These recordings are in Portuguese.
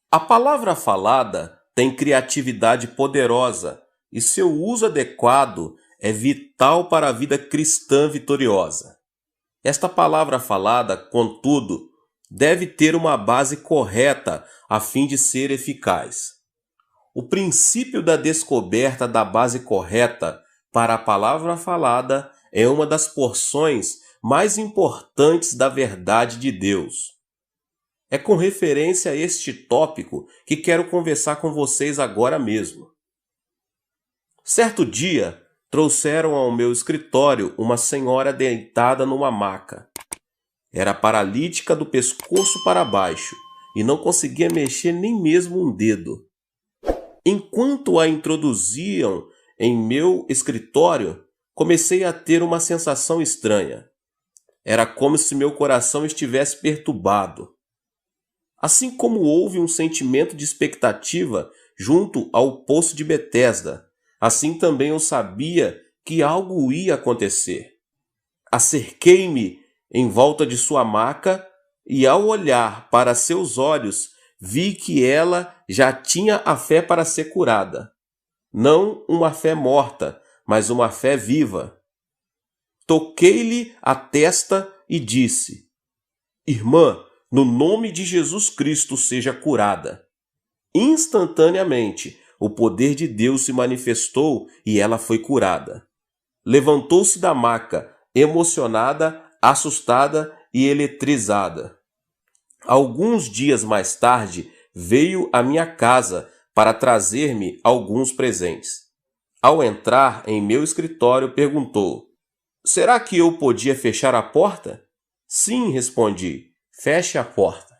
A palavra falada tem criatividade poderosa e seu uso adequado é vital para a vida cristã vitoriosa. Esta palavra falada, contudo, deve ter uma base correta a fim de ser eficaz. O princípio da descoberta da base correta para a palavra falada é uma das porções mais importantes da verdade de Deus. É com referência a este tópico que quero conversar com vocês agora mesmo. Certo dia, trouxeram ao meu escritório uma senhora deitada numa maca. Era paralítica do pescoço para baixo e não conseguia mexer nem mesmo um dedo. Enquanto a introduziam em meu escritório, comecei a ter uma sensação estranha. Era como se meu coração estivesse perturbado. Assim como houve um sentimento de expectativa junto ao poço de Betesda, assim também eu sabia que algo ia acontecer. Acerquei-me em volta de sua maca e, ao olhar para seus olhos, vi que ela já tinha a fé para ser curada. Não uma fé morta, mas uma fé viva. Toquei-lhe a testa e disse: Irmã, no nome de Jesus Cristo seja curada. Instantaneamente, o poder de Deus se manifestou e ela foi curada. Levantou-se da maca, emocionada, assustada e eletrizada. Alguns dias mais tarde, veio à minha casa para trazer-me alguns presentes. Ao entrar em meu escritório, perguntou: Será que eu podia fechar a porta? Sim, respondi. Feche a porta.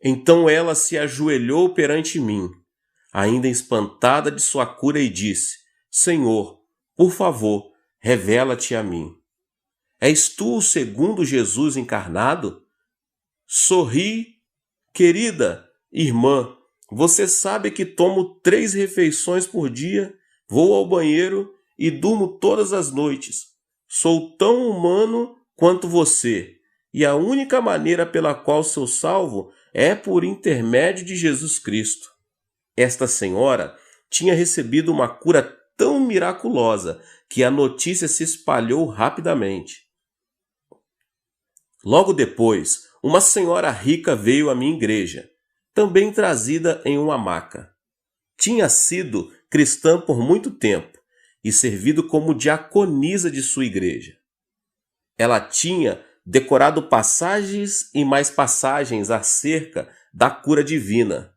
Então ela se ajoelhou perante mim, ainda espantada de sua cura, e disse: Senhor, por favor, revela-te a mim. És tu o segundo Jesus encarnado? Sorri, querida irmã, você sabe que tomo 3 refeições por dia, vou ao banheiro e durmo todas as noites. Sou tão humano quanto você, e a única maneira pela qual sou salvo é por intermédio de Jesus Cristo. Esta senhora tinha recebido uma cura tão miraculosa que a notícia se espalhou rapidamente. Logo depois, uma senhora rica veio à minha igreja, também trazida em uma maca. Tinha sido cristã por muito tempo e servido como diaconisa de sua igreja. Ela tinha decorado passagens e mais passagens acerca da cura divina.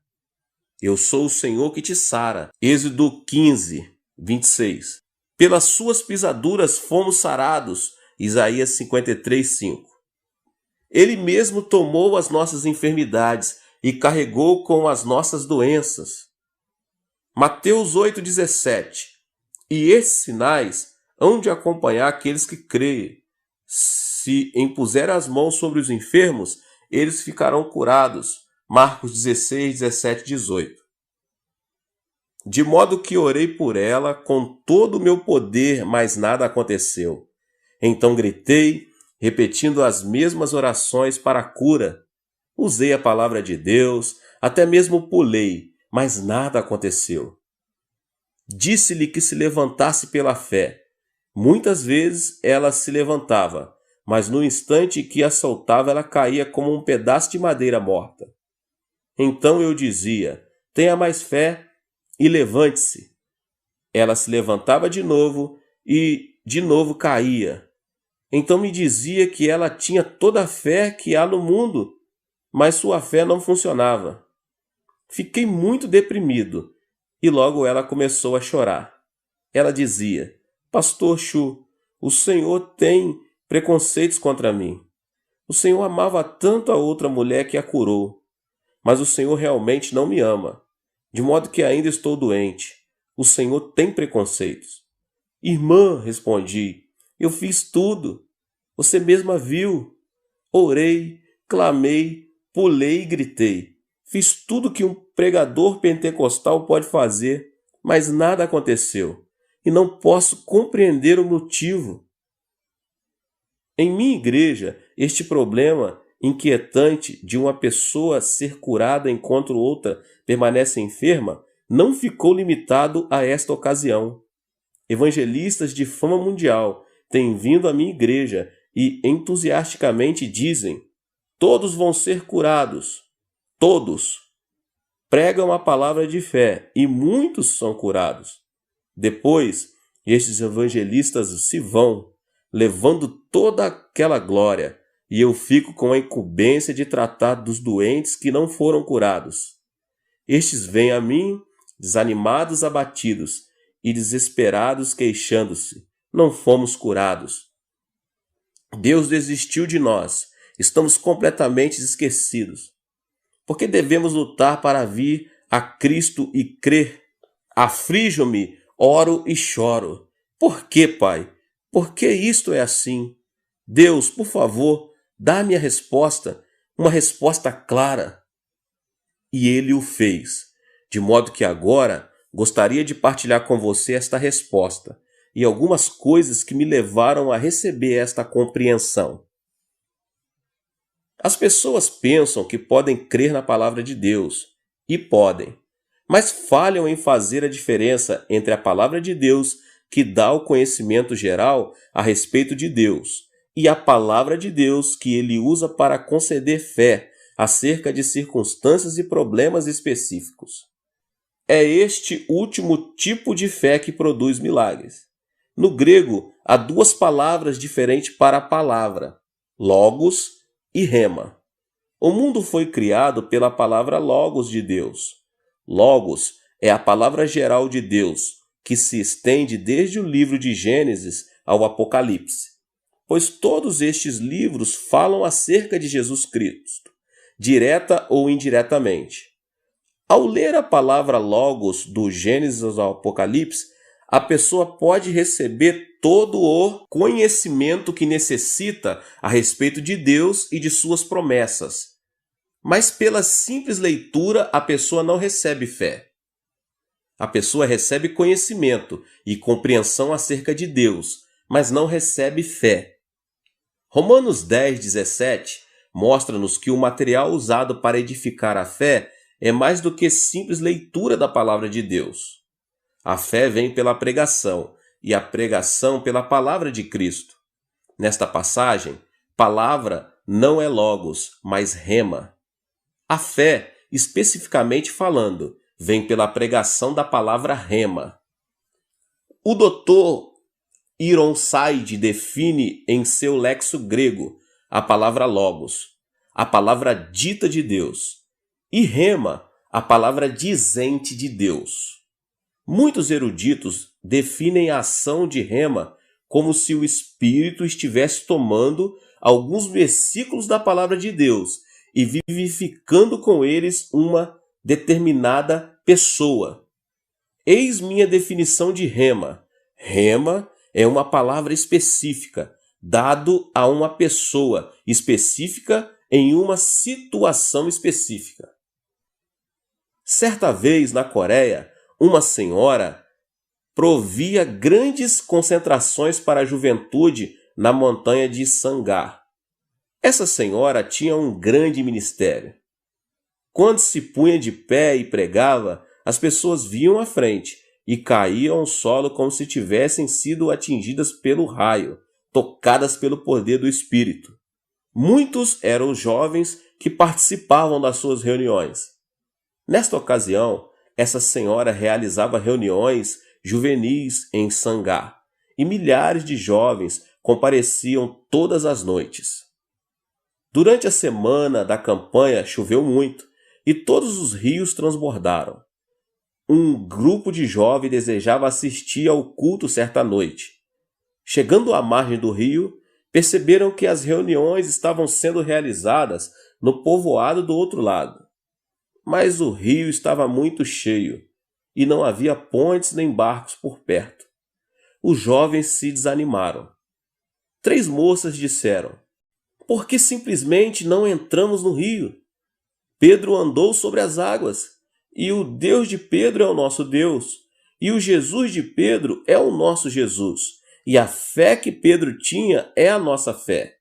Eu sou o Senhor que te sara. Êxodo 15, 26. Pelas suas pisaduras fomos sarados. Isaías 53, 5. Ele mesmo tomou as nossas enfermidades e carregou com as nossas doenças. Mateus 8, 17. E esses sinais hão de acompanhar aqueles que creem. Se impuser as mãos sobre os enfermos, eles ficarão curados. Marcos 16, 17, 18. De modo que orei por ela com todo o meu poder, mas nada aconteceu. Então gritei, repetindo as mesmas orações para a cura. Usei a palavra de Deus, até mesmo pulei, mas nada aconteceu. Disse-lhe que se levantasse pela fé. Muitas vezes ela se levantava, mas no instante que a soltava ela caía como um pedaço de madeira morta. Então eu dizia: tenha mais fé e levante-se. Ela se levantava de novo e de novo caía. Então me dizia que ela tinha toda a fé que há no mundo, mas sua fé não funcionava. Fiquei muito deprimido e logo ela começou a chorar. Ela dizia: Pastor Chu, o Senhor tem preconceitos contra mim. O Senhor amava tanto a outra mulher que a curou, mas o Senhor realmente não me ama, de modo que ainda estou doente. O Senhor tem preconceitos. Irmã, respondi, eu fiz tudo. Você mesma viu. Orei, clamei, pulei e gritei. Fiz tudo que um pregador pentecostal pode fazer, mas nada aconteceu. E não posso compreender o motivo. Em minha igreja, este problema inquietante de uma pessoa ser curada enquanto outra permanece enferma não ficou limitado a esta ocasião. Evangelistas de fama mundial têm vindo à minha igreja e entusiasticamente dizem: todos vão ser curados. Todos. Pregam a palavra de fé e muitos são curados. Depois, estes evangelistas se vão, levando toda aquela glória, e eu fico com a incumbência de tratar dos doentes que não foram curados. Estes vêm a mim, desanimados, abatidos e desesperados, queixando-se: não fomos curados. Deus desistiu de nós, estamos completamente esquecidos. Por que devemos lutar para vir a Cristo e crer? Aflijo-me, oro e choro. Por que, Pai? Por que isto é assim? Deus, por favor, dá-me a resposta, uma resposta clara. E ele o fez, de modo que agora gostaria de partilhar com você esta resposta e algumas coisas que me levaram a receber esta compreensão. As pessoas pensam que podem crer na palavra de Deus, e podem, mas falham em fazer a diferença entre a palavra de Deus, que dá o conhecimento geral a respeito de Deus, e a palavra de Deus que ele usa para conceder fé acerca de circunstâncias e problemas específicos. É este último tipo de fé que produz milagres. No grego, há duas palavras diferentes para a palavra: logos e rema. O mundo foi criado pela palavra logos de Deus. Logos é a palavra geral de Deus, que se estende desde o livro de Gênesis ao Apocalipse, pois todos estes livros falam acerca de Jesus Cristo, direta ou indiretamente. Ao ler a palavra logos do Gênesis ao Apocalipse, a pessoa pode receber todo o conhecimento que necessita a respeito de Deus e de suas promessas. Mas pela simples leitura, a pessoa não recebe fé. A pessoa recebe conhecimento e compreensão acerca de Deus, mas não recebe fé. Romanos 10:17 mostra-nos que o material usado para edificar a fé é mais do que simples leitura da palavra de Deus. A fé vem pela pregação, e a pregação pela palavra de Cristo. Nesta passagem, palavra não é logos, mas rema. A fé, especificamente falando, vem pela pregação da palavra rema. O Dr. Ironside define em seu lexo grego a palavra logos, a palavra dita de Deus, e rema, a palavra dizente de Deus. Muitos eruditos definem a ação de rema como se o Espírito estivesse tomando alguns versículos da palavra de Deus e vivificando com eles uma determinada pessoa. Eis minha definição de rema. Rema é uma palavra específica, dado a uma pessoa específica em uma situação específica. Certa vez, na Coreia, uma senhora provia grandes concentrações para a juventude na montanha de Sangar. Essa senhora tinha um grande ministério. Quando se punha de pé e pregava, as pessoas viam à frente e caíam ao solo como se tivessem sido atingidas pelo raio, tocadas pelo poder do Espírito. Muitos eram os jovens que participavam das suas reuniões. Nesta ocasião, essa senhora realizava reuniões juvenis em Sangar, e milhares de jovens compareciam todas as noites. Durante a semana da campanha choveu muito, e todos os rios transbordaram. Um grupo de jovens desejava assistir ao culto certa noite. Chegando à margem do rio, perceberam que as reuniões estavam sendo realizadas no povoado do outro lado. Mas o rio estava muito cheio e não havia pontes nem barcos por perto. Os jovens se desanimaram. 3 moças disseram: por que simplesmente não entramos no rio? Pedro andou sobre as águas, e o Deus de Pedro é o nosso Deus, e o Jesus de Pedro é o nosso Jesus, e a fé que Pedro tinha é a nossa fé.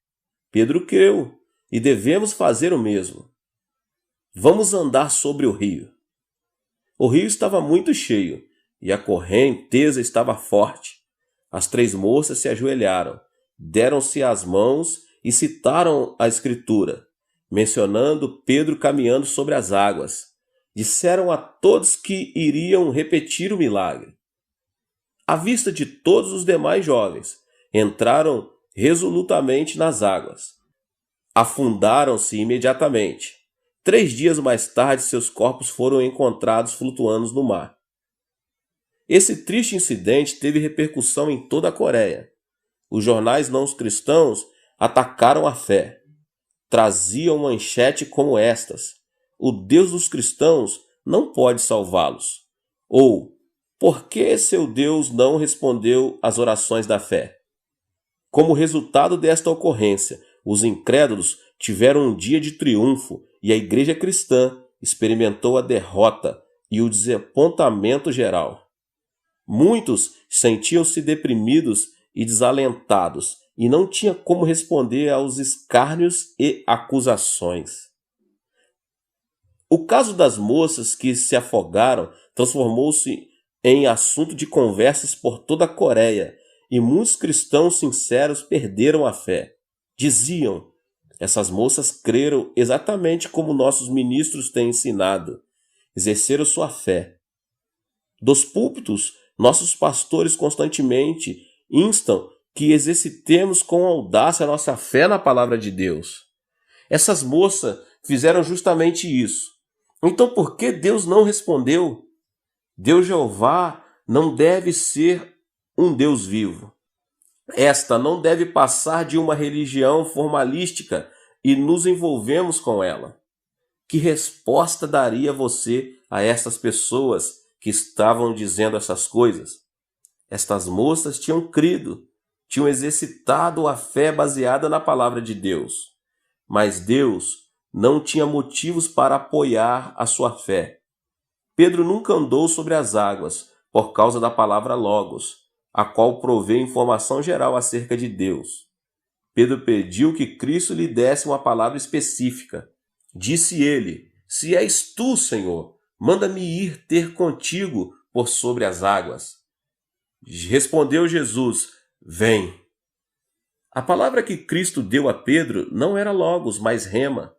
Pedro creu, e devemos fazer o mesmo. Vamos andar sobre o rio. O rio estava muito cheio e a correnteza estava forte. As 3 moças se ajoelharam, deram-se as mãos e citaram a Escritura, mencionando Pedro caminhando sobre as águas. Disseram a todos que iriam repetir o milagre. À vista de todos os demais jovens, entraram resolutamente nas águas. Afundaram-se imediatamente. 3 dias mais tarde, seus corpos foram encontrados flutuando no mar. Esse triste incidente teve repercussão em toda a Coreia. Os jornais não cristãos atacaram a fé. Traziam manchetes como estas: o Deus dos cristãos não pode salvá-los. Ou, por que seu Deus não respondeu às orações da fé? Como resultado desta ocorrência, os incrédulos tiveram um dia de triunfo e a igreja cristã experimentou a derrota e o desapontamento geral. Muitos sentiam-se deprimidos e desalentados e não tinham como responder aos escárnios e acusações. O caso das moças que se afogaram transformou-se em assunto de conversas por toda a Coreia e muitos cristãos sinceros perderam a fé. Diziam: essas moças creram exatamente como nossos ministros têm ensinado, exerceram sua fé. Dos púlpitos, nossos pastores constantemente instam que exercitemos com audácia a nossa fé na palavra de Deus. Essas moças fizeram justamente isso. Então por que Deus não respondeu? Deus Jeová não deve ser um Deus vivo. Esta não deve passar de uma religião formalística e nos envolvemos com ela. Que resposta daria você a essas pessoas que estavam dizendo essas coisas? Estas moças tinham crido, tinham exercitado a fé baseada na palavra de Deus. Mas Deus não tinha motivos para apoiar a sua fé. Pedro nunca andou sobre as águas por causa da palavra Logos, a qual provê informação geral acerca de Deus. Pedro pediu que Cristo lhe desse uma palavra específica. Disse ele: se és tu, Senhor, manda-me ir ter contigo por sobre as águas. Respondeu Jesus: vem. A palavra que Cristo deu a Pedro não era Logos, mas Rema.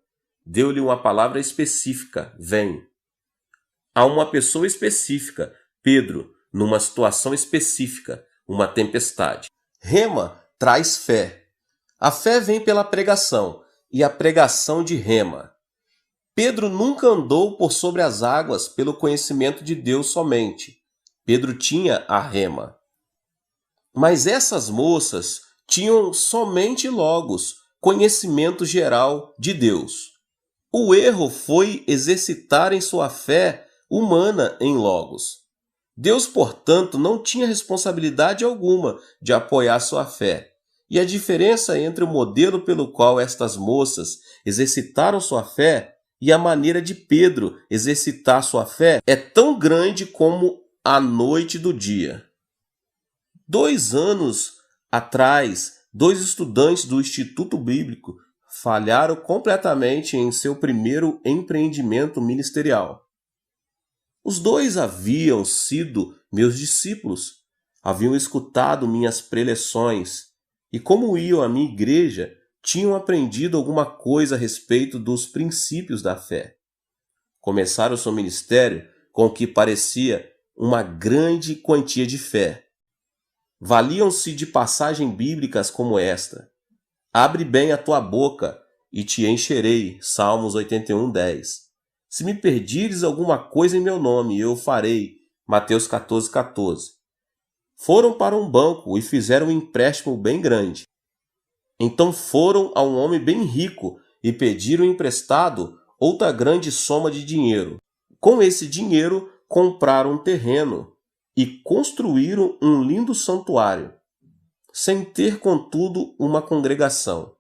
Deu-lhe uma palavra específica: vem. A uma pessoa específica, Pedro, numa situação específica, uma tempestade. Rema traz fé. A fé vem pela pregação, e a pregação de Rema. Pedro nunca andou por sobre as águas pelo conhecimento de Deus somente. Pedro tinha a Rema. Mas essas moças tinham somente Logos, conhecimento geral de Deus. O erro foi exercitarem sua fé humana em Logos. Deus, portanto, não tinha responsabilidade alguma de apoiar sua fé. E a diferença entre o modelo pelo qual estas moças exercitaram sua fé e a maneira de Pedro exercitar sua fé é tão grande como a noite do dia. 2 anos atrás, 2 estudantes do Instituto Bíblico falharam completamente em seu primeiro empreendimento ministerial. Os 2 haviam sido meus discípulos, haviam escutado minhas preleções e, como iam à minha igreja, tinham aprendido alguma coisa a respeito dos princípios da fé. Começaram seu ministério com o que parecia uma grande quantia de fé. Valiam-se de passagens bíblicas como esta: abre bem a tua boca e te encherei, Salmos 81:10. Se me pedires alguma coisa em meu nome, eu farei, Mateus 14:14. Foram para um banco e fizeram um empréstimo bem grande. Então foram a um homem bem rico e pediram emprestado outra grande soma de dinheiro. Com esse dinheiro, compraram um terreno e construíram um lindo santuário, sem ter, contudo, uma congregação.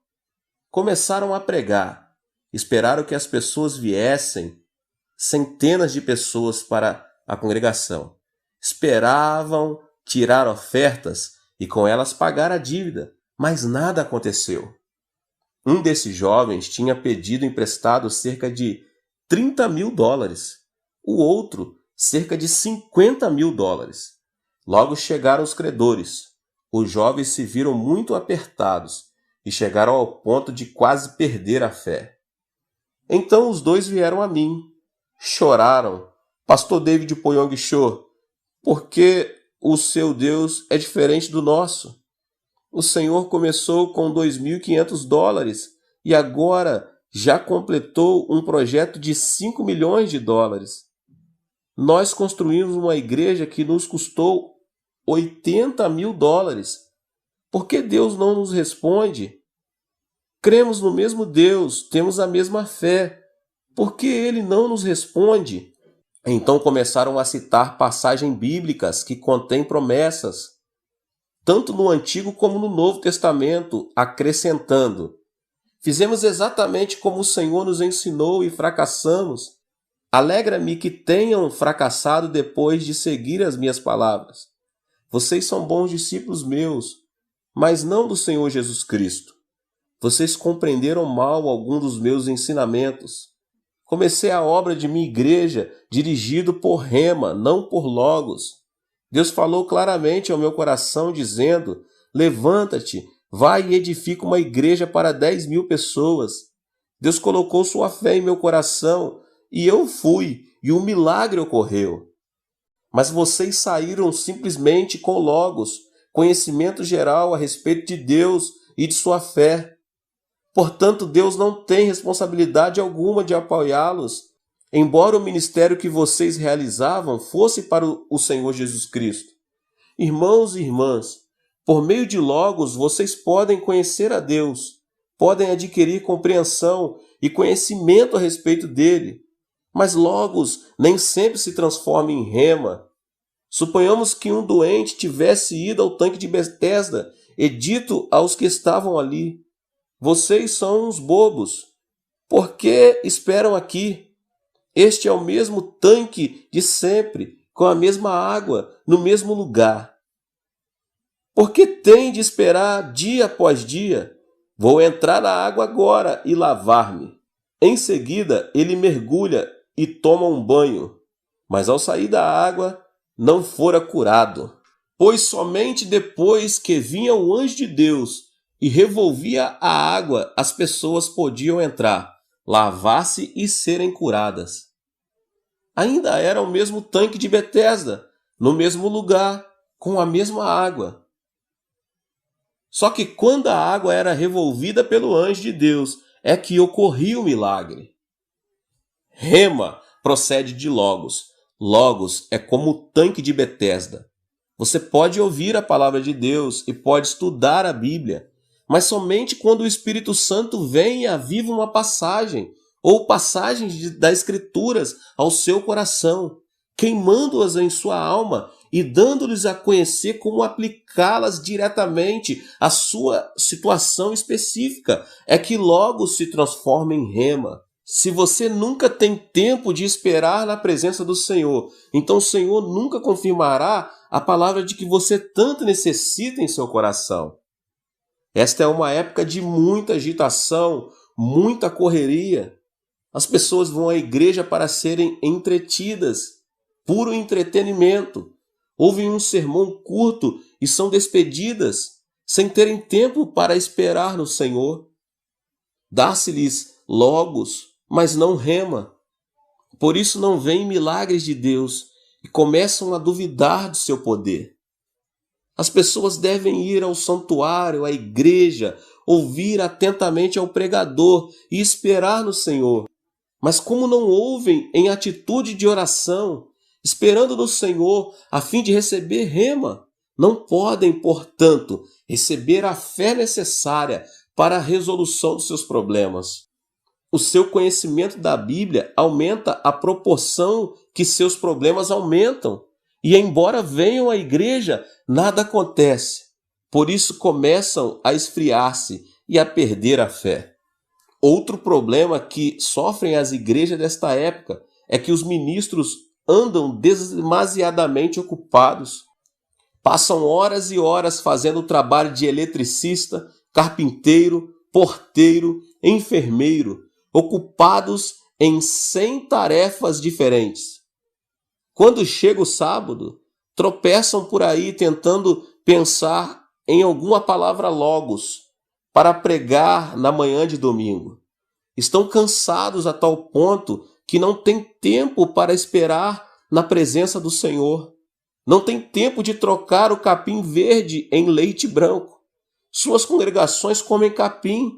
Começaram a pregar, esperaram que as pessoas viessem, centenas de pessoas para a congregação. Esperavam tirar ofertas e com elas pagar a dívida, mas nada aconteceu. Um desses jovens tinha pedido emprestado cerca de $30.000, o outro cerca de $50.000. Logo chegaram os credores. Os jovens se viram muito apertados e chegaram ao ponto de quase perder a fé. Então os dois vieram a mim. Choraram. Pastor David Poyong Cho, porque o seu Deus é diferente do nosso. O Senhor começou com $2.500 e agora já completou um projeto de $5 milhões. Nós construímos uma igreja que nos custou $80.000. Por que Deus não nos responde? Cremos no mesmo Deus, temos a mesma fé. Por que Ele não nos responde? Então começaram a citar passagens bíblicas que contêm promessas, tanto no Antigo como no Novo Testamento, acrescentando: fizemos exatamente como o Senhor nos ensinou e fracassamos. Alegra-me que tenham fracassado depois de seguir as minhas palavras. Vocês são bons discípulos meus, mas não do Senhor Jesus Cristo. Vocês compreenderam mal algum dos meus ensinamentos. Comecei a obra de minha igreja dirigido por Rema, não por Logos. Deus falou claramente ao meu coração, dizendo: levanta-te, vai e edifica uma igreja para 10.000 pessoas. Deus colocou sua fé em meu coração e eu fui, e um milagre ocorreu. Mas vocês saíram simplesmente com Logos, conhecimento geral a respeito de Deus e de sua fé. Portanto, Deus não tem responsabilidade alguma de apoiá-los, embora o ministério que vocês realizavam fosse para o Senhor Jesus Cristo. Irmãos e irmãs, por meio de Logos vocês podem conhecer a Deus, podem adquirir compreensão e conhecimento a respeito dele, mas Logos nem sempre se transforma em Rema. Suponhamos que um doente tivesse ido ao tanque de Betesda e dito aos que estavam ali: vocês são uns bobos. Por que esperam aqui? Este é o mesmo tanque de sempre, com a mesma água, no mesmo lugar. Por que tem de esperar dia após dia? Vou entrar na água agora e lavar-me. Em seguida, ele mergulha e toma um banho, mas ao sair da água, não fora curado. Pois somente depois que vinha o anjo de Deus e revolvia a água, as pessoas podiam entrar, lavar-se e serem curadas. Ainda era o mesmo tanque de Betesda, no mesmo lugar, com a mesma água. Só que quando a água era revolvida pelo anjo de Deus, é que ocorria o milagre. Rema procede de Logos. Logos é como o tanque de Betesda. Você pode ouvir a palavra de Deus e pode estudar a Bíblia, mas somente quando o Espírito Santo vem e aviva uma passagem ou passagens das Escrituras ao seu coração, queimando-as em sua alma e dando-lhes a conhecer como aplicá-las diretamente à sua situação específica, é que logo se transforma em Rema. Se você nunca tem tempo de esperar na presença do Senhor, então o Senhor nunca confirmará a palavra de que você tanto necessita em seu coração. Esta é uma época de muita agitação, muita correria. As pessoas vão à igreja para serem entretidas, puro entretenimento. Ouvem um sermão curto e são despedidas, sem terem tempo para esperar no Senhor. Dá-se-lhes Logos, mas não Rema. Por isso não vêm milagres de Deus e começam a duvidar do seu poder. As pessoas devem ir ao santuário, à igreja, ouvir atentamente ao pregador e esperar no Senhor. Mas como não ouvem em atitude de oração, esperando no Senhor a fim de receber Rema, não podem, portanto, receber a fé necessária para a resolução dos seus problemas. O seu conhecimento da Bíblia aumenta à proporção que seus problemas aumentam. E embora venham à igreja, nada acontece. Por isso começam a esfriar-se e a perder a fé. Outro problema que sofrem as igrejas desta época é que os ministros andam demasiadamente ocupados. Passam horas e horas fazendo o trabalho de eletricista, carpinteiro, porteiro, enfermeiro, ocupados em 100 tarefas diferentes. Quando chega o sábado, tropeçam por aí tentando pensar em alguma palavra logos para pregar na manhã de domingo. Estão cansados a tal ponto que não têm tempo para esperar na presença do Senhor. Não tem tempo de trocar o capim verde em leite branco. Suas congregações comem capim,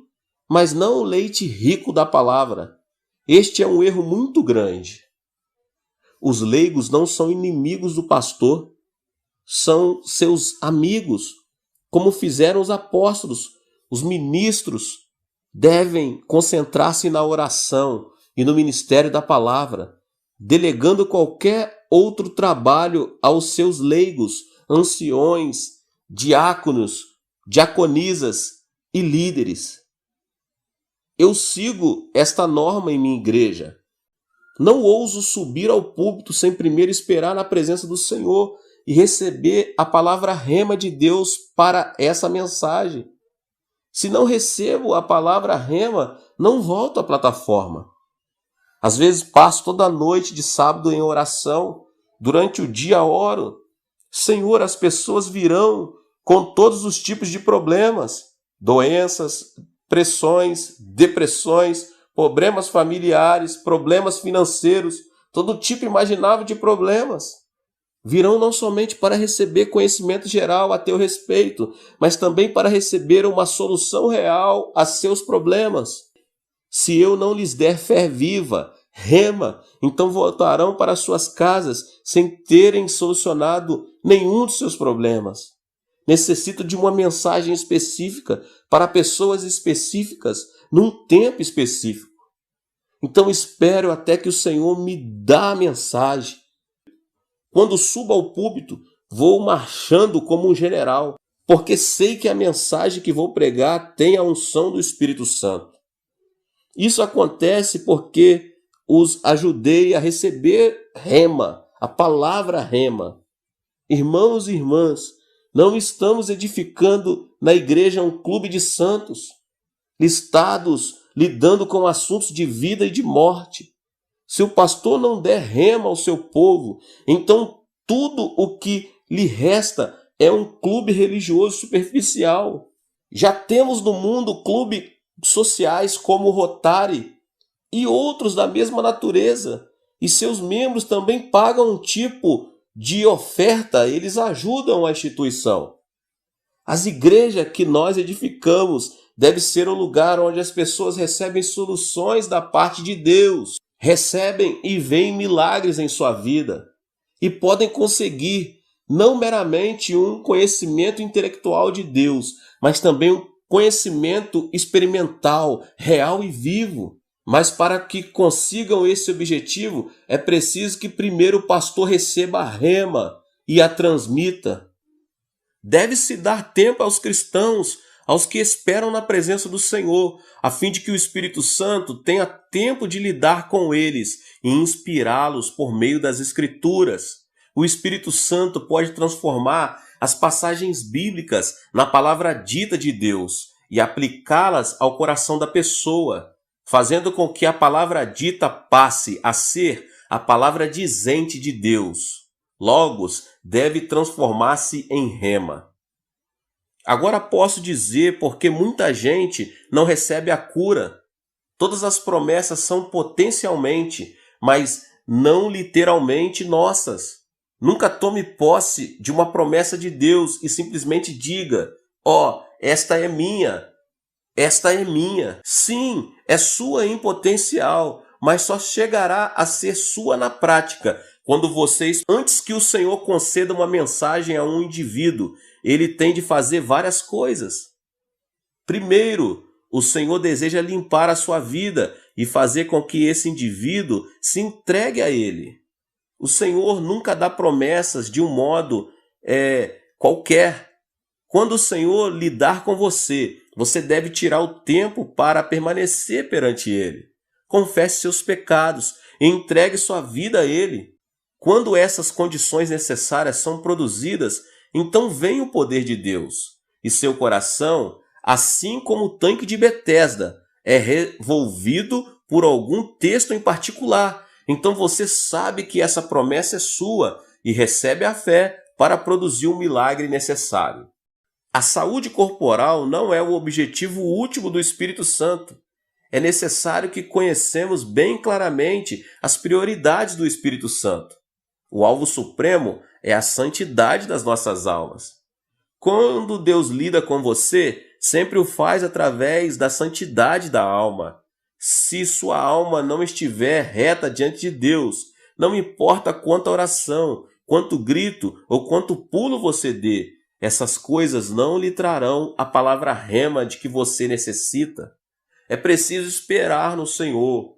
mas não o leite rico da palavra. Este é um erro muito grande. Os leigos não são inimigos do pastor, são seus amigos, como fizeram os apóstolos. Os ministros devem concentrar-se na oração e no ministério da palavra, delegando qualquer outro trabalho aos seus leigos, anciões, diáconos, diaconisas e líderes. Eu sigo esta norma em minha igreja. Não ouso subir ao púlpito sem primeiro esperar na presença do Senhor e receber a palavra rema de Deus para essa mensagem. Se não recebo a palavra rema, não volto à plataforma. Às vezes passo toda a noite de sábado em oração. Durante o dia oro. Senhor, as pessoas virão com todos os tipos de problemas, doenças, pressões, depressões, problemas familiares, problemas financeiros, todo tipo imaginável de problemas. Virão não somente para receber conhecimento geral a teu respeito, mas também para receber uma solução real a seus problemas. Se eu não lhes der fé viva, rema, então voltarão para suas casas sem terem solucionado nenhum de seus problemas. Necessito de uma mensagem específica para pessoas específicas, num tempo específico. Então espero até que o Senhor me dá a mensagem. Quando subo ao púlpito, vou marchando como um general, porque sei que a mensagem que vou pregar tem a unção do Espírito Santo. Isso acontece porque os ajudei a receber rema, a palavra rema. Irmãos e irmãs, não estamos edificando na igreja um clube de santos, listados, lidando com assuntos de vida e de morte. Se o pastor não der rema ao seu povo, então tudo o que lhe resta é um clube religioso superficial. Já temos no mundo clubes sociais como o Rotary e outros da mesma natureza, e seus membros também pagam um tipo de oferta, eles ajudam a instituição. As igrejas que nós edificamos devem ser um lugar onde as pessoas recebem soluções da parte de Deus, recebem e veem milagres em sua vida e podem conseguir não meramente um conhecimento intelectual de Deus, mas também um conhecimento experimental, real e vivo. Mas para que consigam esse objetivo, é preciso que primeiro o pastor receba a rema e a transmita. Deve-se dar tempo aos cristãos, aos que esperam na presença do Senhor, a fim de que o Espírito Santo tenha tempo de lidar com eles e inspirá-los por meio das Escrituras. O Espírito Santo pode transformar as passagens bíblicas na palavra dita de Deus e aplicá-las ao coração da pessoa, fazendo com que a palavra dita passe a ser a palavra dizente de Deus. Logos deve transformar-se em rema. Agora posso dizer porque muita gente não recebe a cura. Todas as promessas são potencialmente, mas não literalmente nossas. Nunca tome posse de uma promessa de Deus e simplesmente diga: ó, esta é minha. Esta é minha. Sim, é sua em potencial, mas só chegará a ser sua na prática quando vocês, antes que o Senhor conceda uma mensagem a um indivíduo, ele tem de fazer várias coisas. Primeiro, o Senhor deseja limpar a sua vida e fazer com que esse indivíduo se entregue a ele. O Senhor nunca dá promessas de um modo qualquer. Quando o Senhor lidar com você, você deve tirar o tempo para permanecer perante Ele. Confesse seus pecados e entregue sua vida a Ele. Quando essas condições necessárias são produzidas, então vem o poder de Deus e seu coração assim como o tanque de Betesda é revolvido por algum texto em particular. Então você sabe que essa promessa é sua e recebe a fé para produzir o milagre necessário. A saúde corporal não é o objetivo último do Espírito Santo. É necessário que conhecemos bem claramente as prioridades do Espírito Santo. O alvo supremo é a santidade das nossas almas. Quando Deus lida com você, sempre o faz através da santidade da alma. Se sua alma não estiver reta diante de Deus, não importa quanta oração, quanto grito ou quanto pulo você dê, essas coisas não lhe trarão a palavra rema de que você necessita. É preciso esperar no Senhor.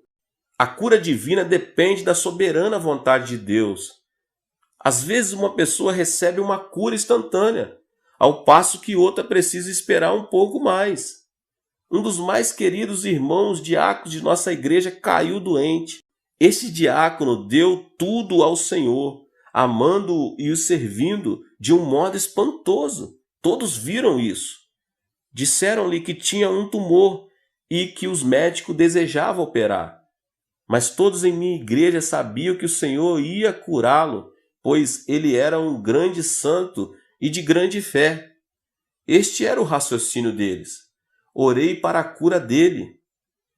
A cura divina depende da soberana vontade de Deus. Às vezes uma pessoa recebe uma cura instantânea, ao passo que outra precisa esperar um pouco mais. Um dos mais queridos irmãos diáconos de nossa igreja caiu doente. Este diácono deu tudo ao Senhor, amando-o e o servindo de um modo espantoso. Todos viram isso. Disseram-lhe que tinha um tumor e que os médicos desejavam operar. Mas todos em minha igreja sabiam que o Senhor ia curá-lo, pois ele era um grande santo e de grande fé. Este era o raciocínio deles. Orei para a cura dele.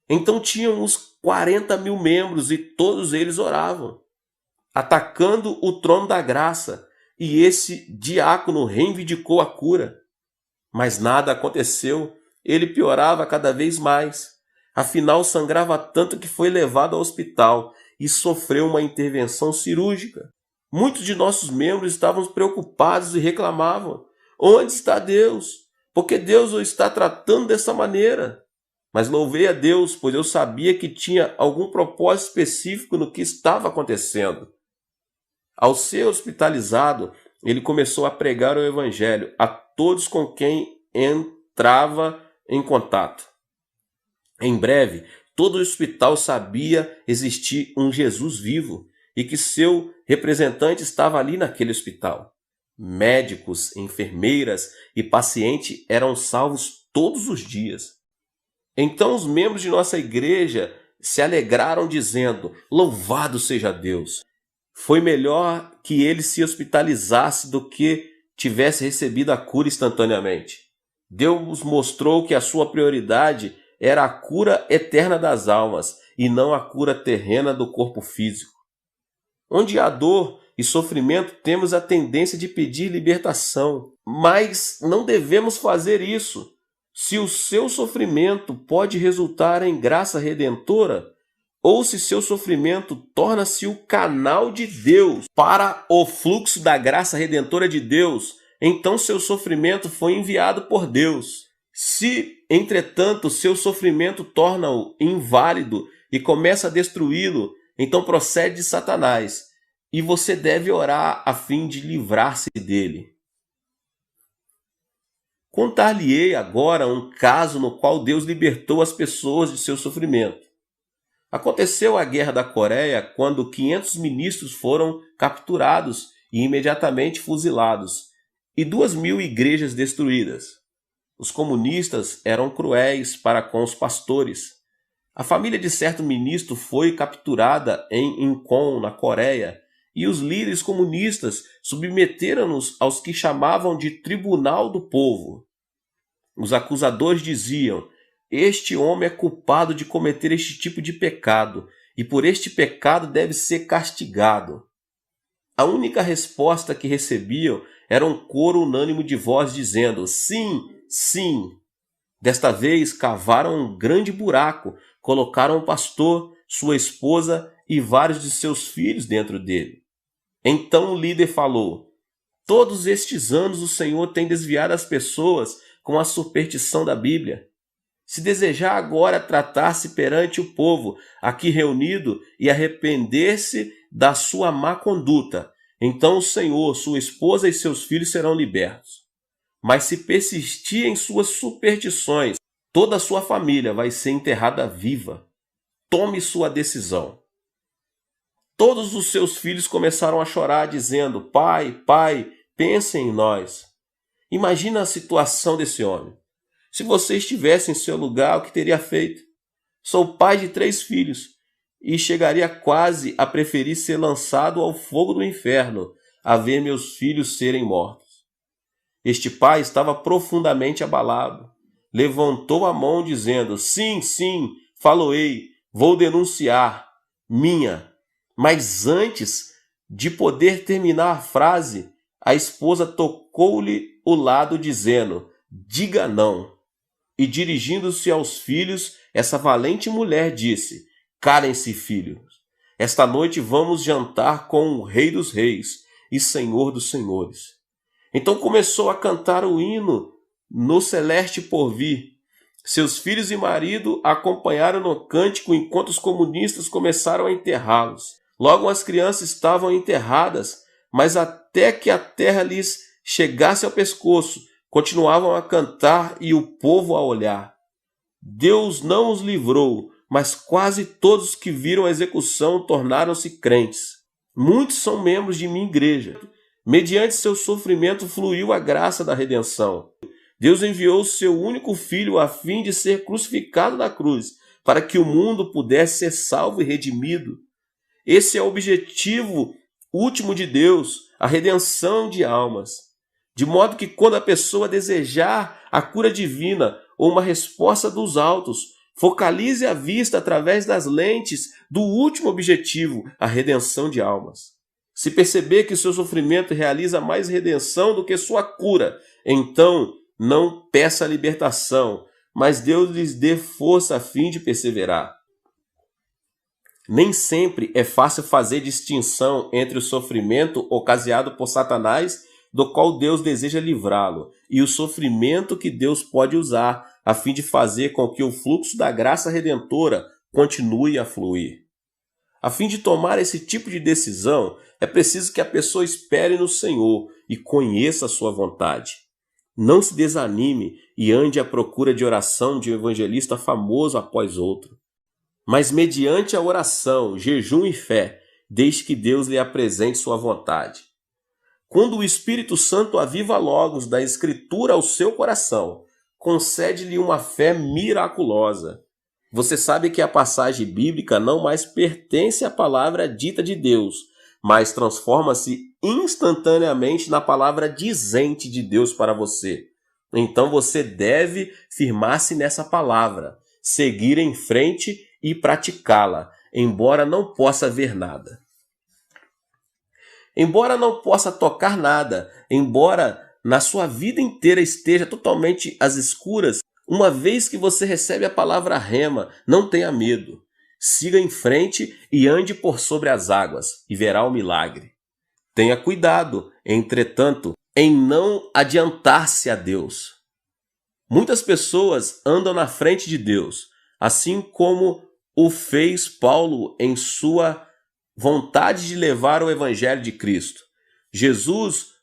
Então tinham uns 40.000 membros e todos eles oravam, atacando o trono da graça, e esse diácono reivindicou a cura. Mas nada aconteceu, ele piorava cada vez mais. Afinal, sangrava tanto que foi levado ao hospital e sofreu uma intervenção cirúrgica. Muitos de nossos membros estavam preocupados e reclamavam: onde está Deus? Por que Deus o está tratando dessa maneira? Mas louvei a Deus, pois eu sabia que tinha algum propósito específico no que estava acontecendo. Ao ser hospitalizado, ele começou a pregar o evangelho a todos com quem entrava em contato. Em breve, todo o hospital sabia existir um Jesus vivo e que seu representante estava ali naquele hospital. Médicos, enfermeiras e pacientes eram salvos todos os dias. Então os membros de nossa igreja se alegraram dizendo: louvado seja Deus! Foi melhor que ele se hospitalizasse do que tivesse recebido a cura instantaneamente. Deus mostrou que a sua prioridade era a cura eterna das almas e não a cura terrena do corpo físico. Onde há dor e sofrimento, temos a tendência de pedir libertação, mas não devemos fazer isso. Se o seu sofrimento pode resultar em graça redentora, ou se seu sofrimento torna-se o canal de Deus para o fluxo da graça redentora de Deus, então seu sofrimento foi enviado por Deus. Se, entretanto, seu sofrimento torna-o inválido e começa a destruí-lo, então procede de Satanás, e você deve orar a fim de livrar-se dele. Contar-lhe-ei agora um caso no qual Deus libertou as pessoas de seu sofrimento. Aconteceu a Guerra da Coreia quando 500 ministros foram capturados e imediatamente fuzilados, e 2.000 igrejas destruídas. Os comunistas eram cruéis para com os pastores. A família de certo ministro foi capturada em Incheon, na Coreia, e os líderes comunistas submeteram-nos aos que chamavam de Tribunal do Povo. Os acusadores diziam: este homem é culpado de cometer este tipo de pecado, e por este pecado deve ser castigado. A única resposta que recebiam era um coro unânime de voz dizendo: sim, sim. Desta vez cavaram um grande buraco, colocaram o pastor, sua esposa e vários de seus filhos dentro dele. Então o líder falou: todos estes anos o Senhor tem desviado as pessoas com a superstição da Bíblia. Se desejar agora tratar-se perante o povo aqui reunido e arrepender-se da sua má conduta, então o Senhor, sua esposa e seus filhos serão libertos. Mas se persistir em suas superstições, toda a sua família vai ser enterrada viva. Tome sua decisão. Todos os seus filhos começaram a chorar, dizendo: pai, pai, pense em nós. Imagina a situação desse homem. Se você estivesse em seu lugar, o que teria feito? Sou pai de 3 filhos e chegaria quase a preferir ser lançado ao fogo do inferno a ver meus filhos serem mortos. Este pai estava profundamente abalado. Levantou a mão dizendo: sim, sim, faloei, vou denunciar, minha. Mas antes de poder terminar a frase, a esposa tocou-lhe o lado dizendo: diga não. E dirigindo-se aos filhos, essa valente mulher disse: calem-se, filhos. Esta noite vamos jantar com o Rei dos Reis e Senhor dos Senhores. Então começou a cantar o hino no celeste porvir. Seus filhos e marido acompanharam no cântico enquanto os comunistas começaram a enterrá-los. Logo as crianças estavam enterradas, mas até que a terra lhes chegasse ao pescoço, continuavam a cantar e o povo a olhar. Deus não os livrou, mas quase todos que viram a execução tornaram-se crentes. Muitos são membros de minha igreja. Mediante seu sofrimento fluiu a graça da redenção. Deus enviou seu único filho a fim de ser crucificado na cruz, para que o mundo pudesse ser salvo e redimido. Esse é o objetivo último de Deus, a redenção de almas. De modo que quando a pessoa desejar a cura divina ou uma resposta dos altos, focalize a vista através das lentes do último objetivo, a redenção de almas. Se perceber que seu sofrimento realiza mais redenção do que sua cura, então não peça libertação, mas Deus lhes dê força a fim de perseverar. Nem sempre é fácil fazer distinção entre o sofrimento ocasionado por Satanás, do qual Deus deseja livrá-lo, e o sofrimento que Deus pode usar a fim de fazer com que o fluxo da graça redentora continue a fluir. A fim de tomar esse tipo de decisão, é preciso que a pessoa espere no Senhor e conheça a sua vontade. Não se desanime e ande à procura de oração de um evangelista famoso após outro. Mas mediante a oração, jejum e fé, deixe que Deus lhe apresente sua vontade. Quando o Espírito Santo aviva logos da Escritura ao seu coração, concede-lhe uma fé miraculosa. Você sabe que a passagem bíblica não mais pertence à palavra dita de Deus, mas transforma-se instantaneamente na palavra dizente de Deus para você. Então você deve firmar-se nessa palavra, seguir em frente e praticá-la, embora não possa ver nada. Embora não possa tocar nada, embora na sua vida inteira esteja totalmente às escuras, uma vez que você recebe a palavra rema, não tenha medo. Siga em frente e ande por sobre as águas, e verá o milagre. Tenha cuidado, entretanto, em não adiantar-se a Deus. Muitas pessoas andam na frente de Deus, assim como o fez Paulo em sua vontade de levar o evangelho de Cristo.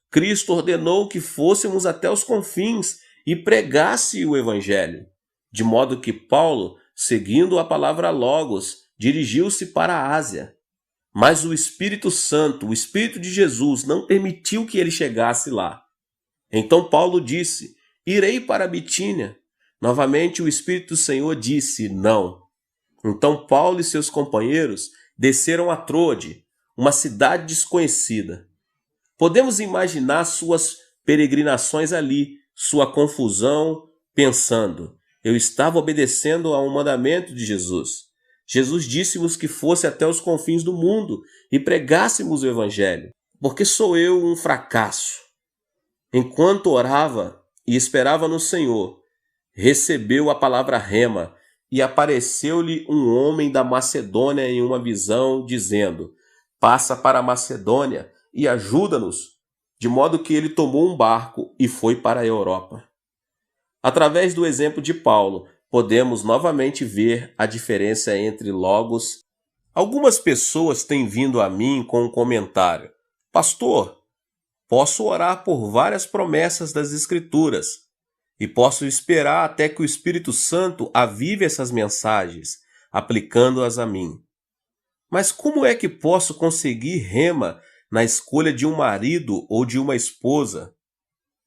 Cristo ordenou que fôssemos até os confins e pregasse o evangelho, de modo que Paulo, seguindo a palavra Logos, dirigiu-se para a Ásia. Mas o Espírito Santo, o Espírito de Jesus, não permitiu que ele chegasse lá. Então Paulo disse: irei para a Bitínia. Novamente o Espírito do Senhor disse: não. Então Paulo e seus companheiros desceram a Troade, uma cidade desconhecida. Podemos imaginar suas peregrinações ali, sua confusão, pensando: eu estava obedecendo a um mandamento de Jesus. Jesus disse-nos que fosse até os confins do mundo e pregássemos o evangelho. Porque sou eu um fracasso? Enquanto orava e esperava no Senhor, recebeu a palavra rema e apareceu-lhe um homem da Macedônia em uma visão, dizendo: passa para a Macedônia e ajuda-nos. De modo que ele tomou um barco e foi para a Europa. Através do exemplo de Paulo, podemos novamente ver a diferença entre Logos. Algumas pessoas têm vindo a mim com um comentário: pastor, posso orar por várias promessas das Escrituras e posso esperar até que o Espírito Santo avive essas mensagens, aplicando-as a mim. Mas como é que posso conseguir rema na escolha de um marido ou de uma esposa?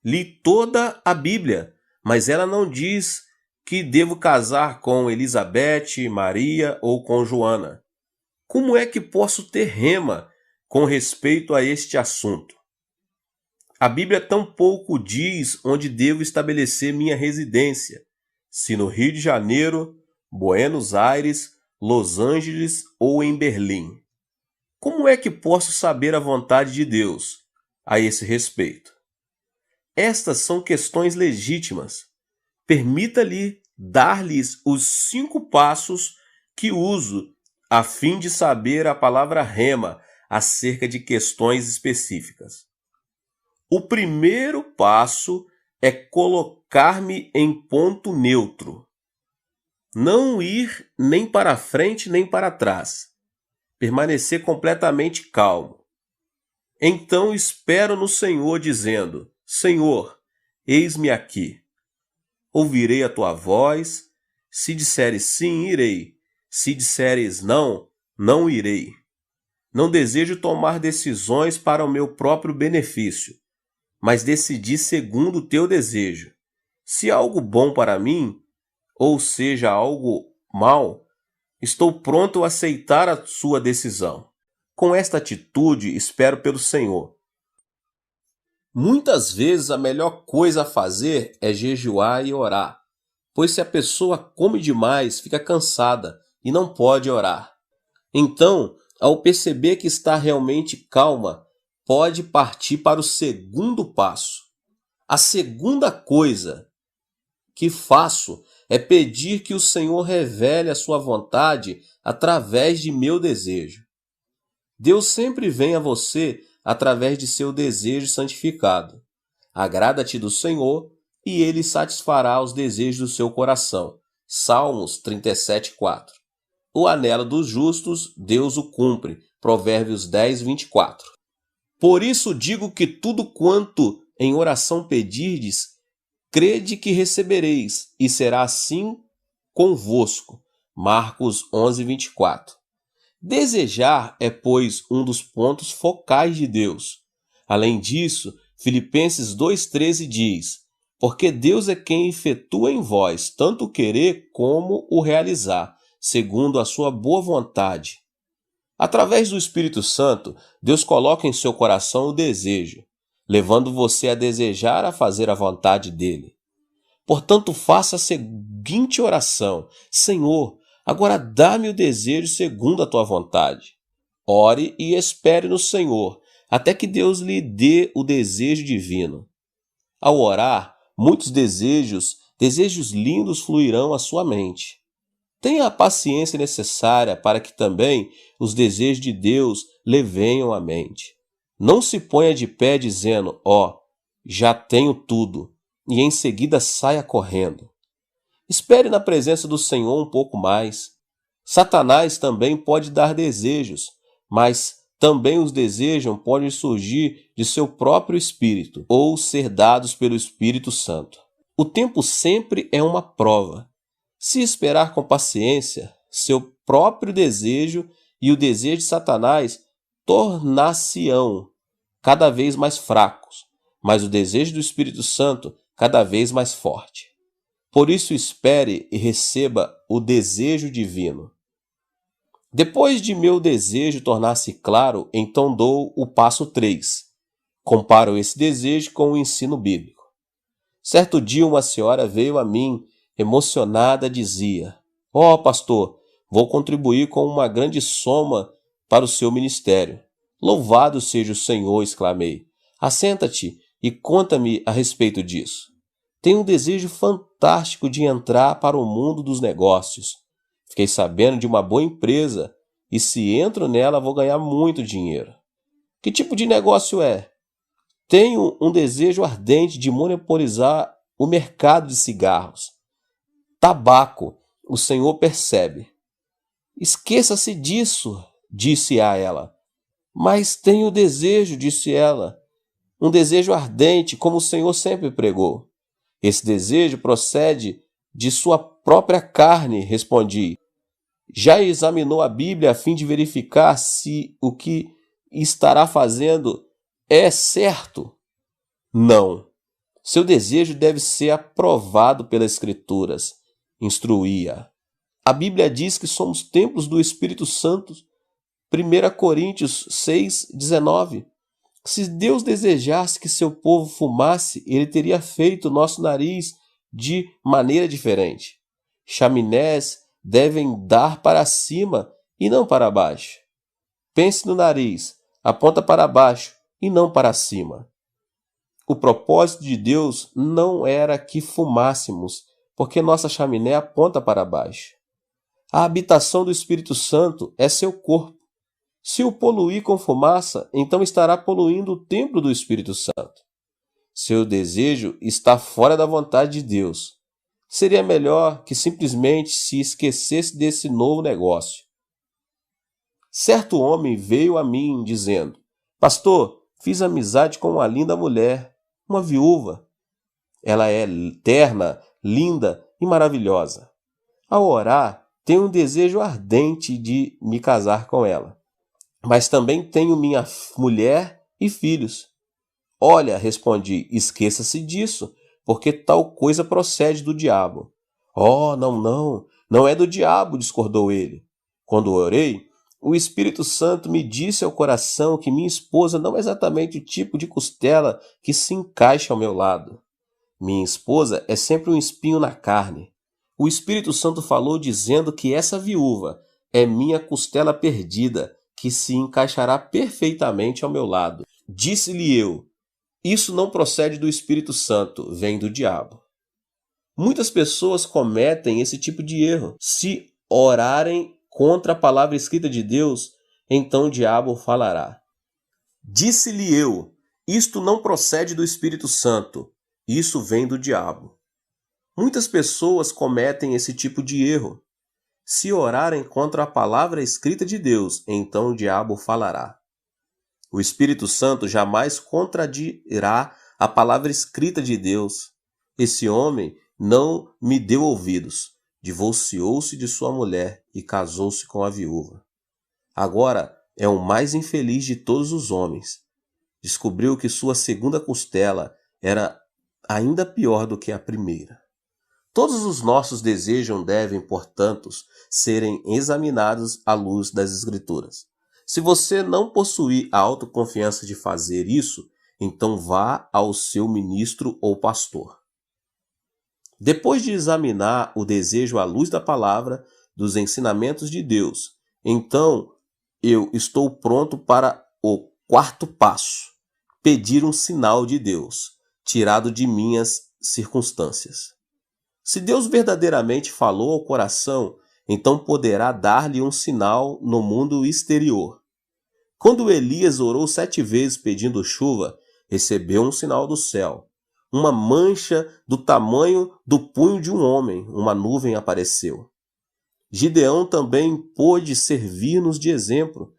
Li toda a Bíblia, mas ela não diz que devo casar com Elizabeth, Maria ou com Joana. Como é que posso ter rema com respeito a este assunto? A Bíblia tampouco diz onde devo estabelecer minha residência, se no Rio de Janeiro, Buenos Aires, Los Angeles ou em Berlim. Como é que posso saber a vontade de Deus a esse respeito? Estas são questões legítimas. Permita-lhe dar-lhes os 5 passos que uso a fim de saber a palavra rema acerca de questões específicas. O primeiro passo é colocar-me em ponto neutro. Não ir nem para frente nem para trás. Permanecer completamente calmo. Então espero no Senhor, dizendo: Senhor, eis-me aqui. Ouvirei a tua voz. Se disseres sim, irei. Se disseres não, não irei. Não desejo tomar decisões para o meu próprio benefício, mas decidi segundo o teu desejo. Se algo bom para mim, ou seja algo mal, estou pronto a aceitar a sua decisão. Com esta atitude, espero pelo Senhor. Muitas vezes a melhor coisa a fazer é jejuar e orar, pois se a pessoa come demais, fica cansada e não pode orar. Então, ao perceber que está realmente calma, pode partir para o segundo passo. A segunda coisa que faço é pedir que o Senhor revele a sua vontade através de meu desejo. Deus sempre vem a você através de seu desejo santificado. Agrada-te do Senhor e Ele satisfará os desejos do seu coração. Salmos 37:4. O anelo dos justos, Deus o cumpre. Provérbios 10:24. Por isso digo que tudo quanto em oração pedirdes, crede que recebereis, e será assim convosco. Marcos 11:24. Desejar é, pois, um dos pontos focais de Deus. Além disso, Filipenses 2:13 diz: porque Deus é quem efetua em vós tanto o querer como o realizar, segundo a sua boa vontade. Através do Espírito Santo, Deus coloca em seu coração o desejo, levando você a desejar a fazer a vontade dele. Portanto, faça a seguinte oração: Senhor, agora dá-me o desejo segundo a tua vontade. Ore e espere no Senhor, até que Deus lhe dê o desejo divino. Ao orar, muitos desejos lindos fluirão à sua mente. Tenha a paciência necessária para que também os desejos de Deus lhe venham à mente. Não se ponha de pé dizendo: já tenho tudo, e em seguida saia correndo. Espere na presença do Senhor um pouco mais. Satanás também pode dar desejos, mas também os desejos podem surgir de seu próprio espírito ou ser dados pelo Espírito Santo. O tempo sempre é uma prova. Se esperar com paciência, seu próprio desejo e o desejo de Satanás tornar-se-ão cada vez mais fracos, mas o desejo do Espírito Santo cada vez mais forte. Por isso espere e receba o desejo divino. Depois de meu desejo tornar-se claro, então dou o passo 3. Comparo esse desejo com o ensino bíblico. Certo dia uma senhora veio a mim, emocionada, dizia: pastor, vou contribuir com uma grande soma para o seu ministério. Louvado seja o Senhor, exclamei. Assenta-te e conta-me a respeito disso. Tenho um desejo fantástico de entrar para o mundo dos negócios. Fiquei sabendo de uma boa empresa e se entro nela vou ganhar muito dinheiro. Que tipo de negócio é? Tenho um desejo ardente de monopolizar o mercado de cigarros. Tabaco, o Senhor percebe. Esqueça-se disso, disse a ela. Mas tenho desejo, disse ela. Um desejo ardente, como o Senhor sempre pregou. Esse desejo procede de sua própria carne, respondi. Já examinou a Bíblia a fim de verificar se o que estará fazendo é certo? Não. Seu desejo deve ser aprovado pelas Escrituras. Instruía. A Bíblia diz que somos templos do Espírito Santo. 1 Coríntios 6:19. Se Deus desejasse que seu povo fumasse, ele teria feito nosso nariz de maneira diferente. Chaminés devem dar para cima e não para baixo. Pense no nariz, aponta para baixo e não para cima. O propósito de Deus não era que fumássemos, porque nossa chaminé aponta para baixo. A habitação do Espírito Santo é seu corpo. Se o poluir com fumaça, então estará poluindo o templo do Espírito Santo. Seu desejo está fora da vontade de Deus. Seria melhor que simplesmente se esquecesse desse novo negócio. Certo homem veio a mim dizendo: Pastor, fiz amizade com uma linda mulher, uma viúva. Ela é terna, linda e maravilhosa. Ao orar, tenho um desejo ardente de me casar com ela. Mas também tenho minha mulher e filhos. Olha, respondi, esqueça-se disso, porque tal coisa procede do diabo. Oh, não é do diabo, discordou ele. Quando orei, o Espírito Santo me disse ao coração que minha esposa não é exatamente o tipo de costela que se encaixa ao meu lado. Minha esposa é sempre um espinho na carne. O Espírito Santo falou dizendo que essa viúva é minha costela perdida, que se encaixará perfeitamente ao meu lado. Disse-lhe eu, isso não procede do Espírito Santo, vem do diabo. Muitas pessoas cometem esse tipo de erro. Se orarem contra a palavra escrita de Deus, então o diabo falará. Disse-lhe eu, isto não procede do Espírito Santo, isso vem do diabo. Muitas pessoas cometem esse tipo de erro. Se orarem contra a palavra escrita de Deus, então o diabo falará. O Espírito Santo jamais contradirá a palavra escrita de Deus. Esse homem não me deu ouvidos, divorciou-se de sua mulher e casou-se com a viúva. Agora é o mais infeliz de todos os homens. Descobriu que sua segunda costela era ainda pior do que a primeira. Todos os nossos desejos devem, portanto, serem examinados à luz das Escrituras. Se você não possuir a autoconfiança de fazer isso, então vá ao seu ministro ou pastor. Depois de examinar o desejo à luz da palavra, dos ensinamentos de Deus, então eu estou pronto para o quarto passo: pedir um sinal de Deus, tirado de minhas circunstâncias. Se Deus verdadeiramente falou ao coração, então poderá dar-lhe um sinal no mundo exterior. Quando Elias orou 7 vezes pedindo chuva, recebeu um sinal do céu. Uma mancha do tamanho do punho de um homem, uma nuvem apareceu. Gideão também pôde servir-nos de exemplo,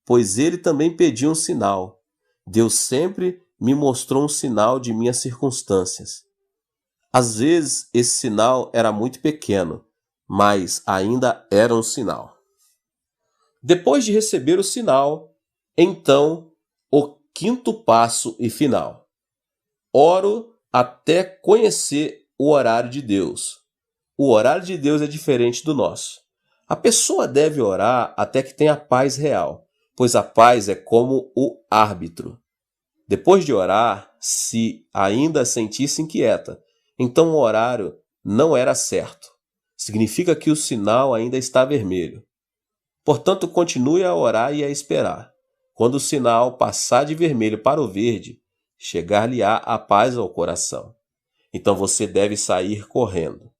pois ele também pediu um sinal. Deus sempre me mostrou um sinal de minhas circunstâncias. Às vezes esse sinal era muito pequeno, mas ainda era um sinal. Depois de receber o sinal, então o quinto passo e final. Oro até conhecer o horário de Deus. O horário de Deus é diferente do nosso. A pessoa deve orar até que tenha paz real, pois a paz é como o árbitro. Depois de orar, se ainda sentir-se inquieta, então o horário não era certo. Significa que o sinal ainda está vermelho. Portanto, continue a orar e a esperar. Quando o sinal passar de vermelho para o verde, chegar-lhe-á a paz ao coração. Então você deve sair correndo.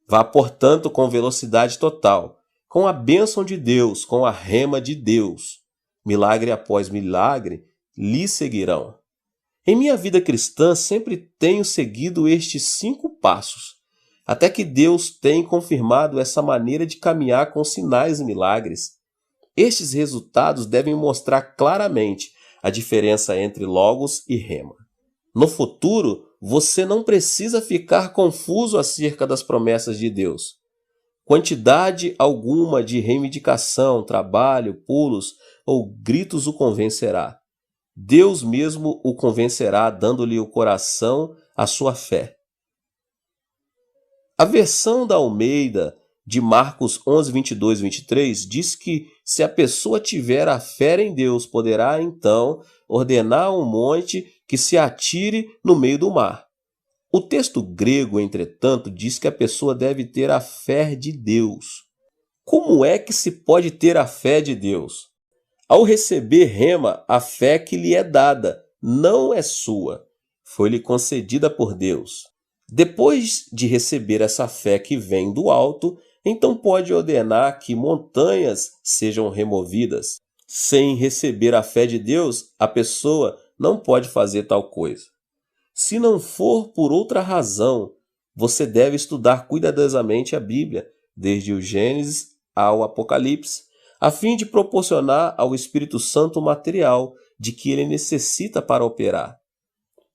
Vá, portanto, com velocidade total, com a bênção de Deus, com a rema de Deus. Milagre após milagre lhe seguirão. Em minha vida cristã, sempre tenho seguido estes 5 passos, até que Deus tem confirmado essa maneira de caminhar com sinais e milagres. Estes resultados devem mostrar claramente a diferença entre logos e rema. No futuro, você não precisa ficar confuso acerca das promessas de Deus. Quantidade alguma de reivindicação, trabalho, pulos ou gritos o convencerá. Deus mesmo o convencerá, dando-lhe o coração a sua fé. A versão da Almeida de Marcos 11, 22 e 23 diz que se a pessoa tiver a fé em Deus, poderá então ordenar a um monte que se atire no meio do mar. O texto grego, entretanto, diz que a pessoa deve ter a fé de Deus. Como é que se pode ter a fé de Deus? Ao receber rema, a fé que lhe é dada não é sua, foi-lhe concedida por Deus. Depois de receber essa fé que vem do alto, então pode ordenar que montanhas sejam removidas. Sem receber a fé de Deus, a pessoa não pode fazer tal coisa. Se não for por outra razão, você deve estudar cuidadosamente a Bíblia, desde o Gênesis ao Apocalipse, a fim de proporcionar ao Espírito Santo o material de que ele necessita para operar.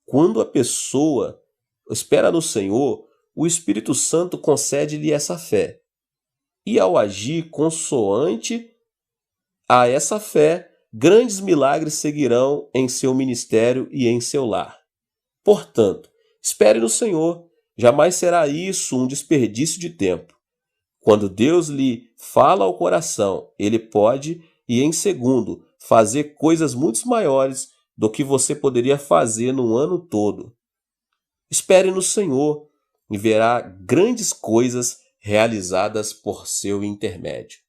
Quando a pessoa espera no Senhor, o Espírito Santo concede-lhe essa fé. E ao agir consoante a essa fé, grandes milagres seguirão em seu ministério e em seu lar. Portanto, espere no Senhor, jamais será isso um desperdício de tempo. Quando Deus lhe fala ao coração, ele pode, e em segundo, fazer coisas muito maiores do que você poderia fazer no ano todo. Espere no Senhor e verá grandes coisas realizadas por seu intermédio.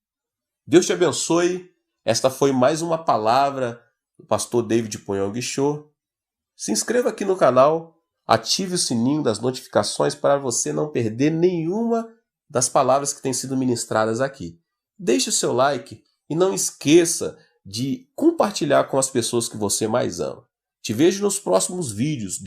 Deus te abençoe. Esta foi mais uma palavra do pastor David Poyong Cho. Se inscreva aqui no canal, ative o sininho das notificações para você não perder nenhuma das palavras que têm sido ministradas aqui. Deixe o seu like e não esqueça de compartilhar com as pessoas que você mais ama. Te vejo nos próximos vídeos.